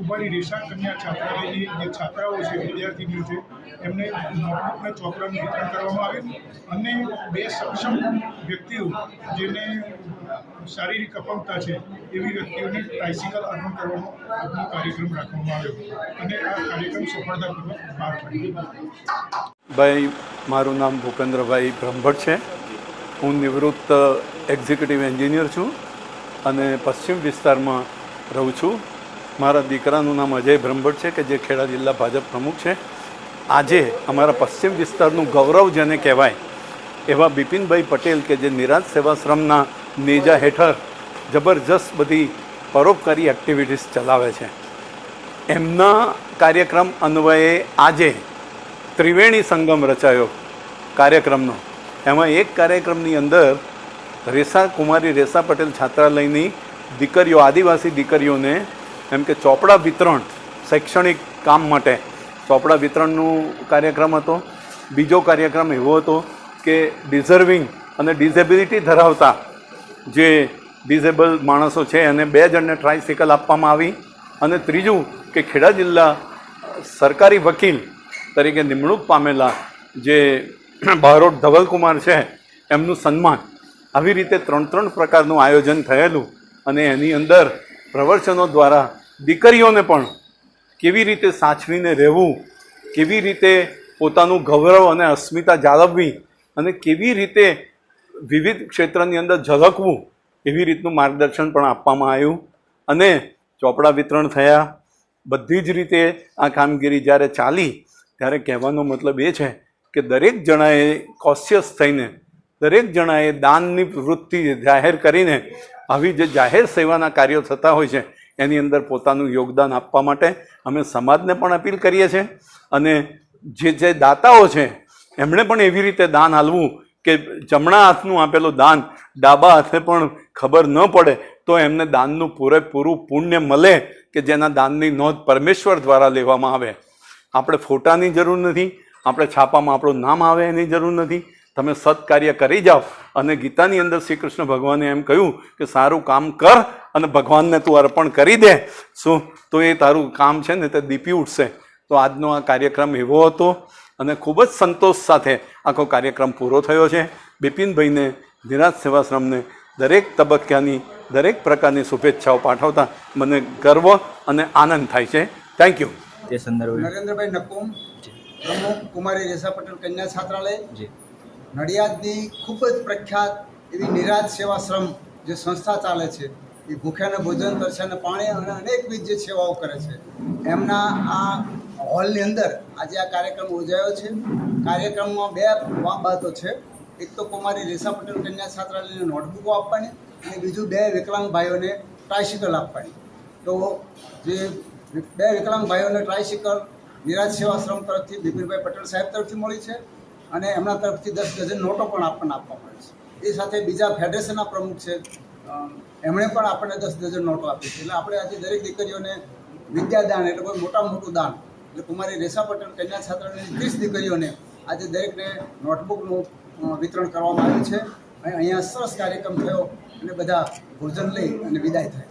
કુમારી રેસા કન્યા છાત્રાલયની જે છાત્રાઓ છે, વિદ્યાર્થીનીઓ છે, એમને નોટબુક અને ચોપડાનું વિતરણ કરવામાં આવ્યું અને 2 સક્ષમ વ્યક્તિઓ જેને શારીરિક અપંગતા છે એવી વ્યક્તિઓને ટ્રાઇસિકલ અર્પણ કરવાનો આજનો કાર્યક્રમ રાખવામાં આવ્યો અને આ કાર્યક્રમ સફળતાપૂર્વક પાર પાડ્યો. ભાઈ, મારું નામ ભૂપેન્દ્રભાઈ બ્રહ્મભટ્ટ છે. હું નિવૃત્ત એક્ઝિક્યુટિવ એન્જિનિયર છું અને પશ્ચિમ વિસ્તારમાં રહું છું. મારા દીકરાનું નામ અજય બ્રહ્મભટ્ટ છે કે જે ખેડા જિલ્લા ભાજપ પ્રમુખ છે. આજે અમારા પશ્ચિમ વિસ્તારનું ગૌરવ જેને કહેવાય એવા બિપિનભાઈ પટેલ કે જે નિરાજ સેવાશ્રમના નેજા હેઠળ જબરજસ્ત બધી પરોપકારી એક્ટિવિટીઝ ચલાવે છે. એમના કાર્યક્રમ અન્વયે આજે ત્રિવેણી સંગમ રચાયો કાર્યક્રમનો. એમાં એક કાર્યક્રમની અંદર કુમારી રેસા પટેલ છાત્રાલયની દીકરીઓ, આદિવાસી દીકરીઓને એમ કે ચોપડા વિતરણ, શૈક્ષણિક કામ માટે ચોપડા વિતરણનું કાર્યક્રમ હતો. બીજો કાર્યક્રમ એવો હતો કે ડિઝર્વિંગ અને ડિઝેબિલિટી ધરાવતા જે ડિઝેબલ માણસો છે અને 2 જણને ટ્રાઇસિકલ આપવામાં આવી. અને ત્રીજું કે ખેડા જિલ્લા સરકારી વકીલ તરીકે નિમણૂક પામેલા જે બારોટ ધવલકુમાર છે એમનું સન્માન. આવી રીતે 3 પ્રકારનું આયોજન થયેલું અને એની અંદર પ્રવચનો દ્વારા દીકરીઓને પણ કેવી રીતે સાચવીને રહેવું, કેવી રીતે પોતાનું ગૌરવ અને અસ્મિતા જાળવવી અને કેવી રીતે વિવિધ ક્ષેત્રની અંદર ઝળકવું એવી રીતનું માર્ગદર્શન પણ આપવામાં આવ્યું અને ચોપડા વિતરણ થયા. બધી જ રીતે આ કામગીરી જ્યારે ચાલી ત્યારે કહેવાનો મતલબ એ છે કે દરેક જણાએ કોશિયસ થઈને, દરેક જણાએ દાનની વૃત્તિ જાહેર કરીને આવી જે જાહેર સેવાના કાર્યો થતા હોય છે એની અંદર પોતાનું યોગદાન આપવા માટે અમે સમાજને પણ અપીલ કરીએ છીએ. અને જે દાતાઓ છે એમણે પણ એવી રીતે દાન આપવું કે જમણા હાથનું આપેલું દાન ડાબા હાથે પણ ખબર ન પડે તો એમને દાનનું પૂરેપૂરું પુણ્ય મળે કે જેના દાનની નોંધ પરમેશ્વર દ્વારા લેવામાં આવે. આપણે ફોટાની જરૂર નથી, આપણે છાપામાં આપણું નામ આવે એની જરૂર નથી. તમે સત્કાર્ય કરી જાઓ. અને ગીતાની અંદર શ્રી કૃષ્ણ ભગવાને એમ કહ્યું કે સારું કામ કર અને ભગવાનને તું અર્પણ કરી દે. શું તો એ તારું કામ છે ને તે દીપી ઉઠશે. તો આજનો આ કાર્યક્રમ એવો હતો અને ખૂબ જ સંતોષ સાથે આખો કાર્યક્રમ પૂરો થયો છે. બિપિનભાઈને, નિરાજ સેવાશ્રમને દરેક તબક્કાની, દરેક પ્રકારની શુભેચ્છાઓ પાઠવતા મને ગર્વ અને આનંદ થાય છે. Thank you. તે સંદર્ભે નરેન્દ્રભાઈ નકુમ, પ્રમુખ કુમારી રેસા પટેલ કન્યા છાત્રાલય, નડિયાદની ખૂબ જ પ્રખ્યાત એવી નિરાજ સેવાશ્રમ જે સંસ્થા ચાલે છે એ ભૂખ્યાને ભોજન, તરસ્યાને પાણી અને અનેકવિધ જે સેવાઓ કરે છે. એમના આ હોલની અંદર આજે આ કાર્યક્રમ યોજાયો છે. કાર્યક્રમમાં 2 બાબતો છે. એક તો કુમારી રેસા પટેલ કન્યા છાત્રાલયને નોટબુકો આપવાની અને બીજું 2 વિકલાંગ ભાઈઓને ટ્રાઇસિકલ આપવાની. તો જે 2 વિકલાંગ ભાઈઓને ટ્રાઇસિકલ નિરાજ સેવાશ્રમ તરફથી બિપિનભાઈ પટેલ સાહેબ તરફથી મળી છે અને એમના તરફથી 10 ડઝન નોટો પણ આપણને આપવામાં આવી છે. એ સાથે બીજા ફેડરેશનના પ્રમુખ છે એમણે પણ આપણને 10 ડઝન નોટો આપી છે. એટલે આપણે આજે દરેક દીકરીઓને વિદ્યાદાન એટલે કોઈ મોટામાં મોટું દાન એટલે કુમારી રેસા પટેલ કન્યા છાત્રાલયની 30 દીકરીઓને આજે દરેકને નોટબુકનું વિતરણ કરવામાં આવ્યું છે. અહીંયા સરસ કાર્યક્રમ થયો અને બધા ભોજન લઈ અને વિદાય થાય.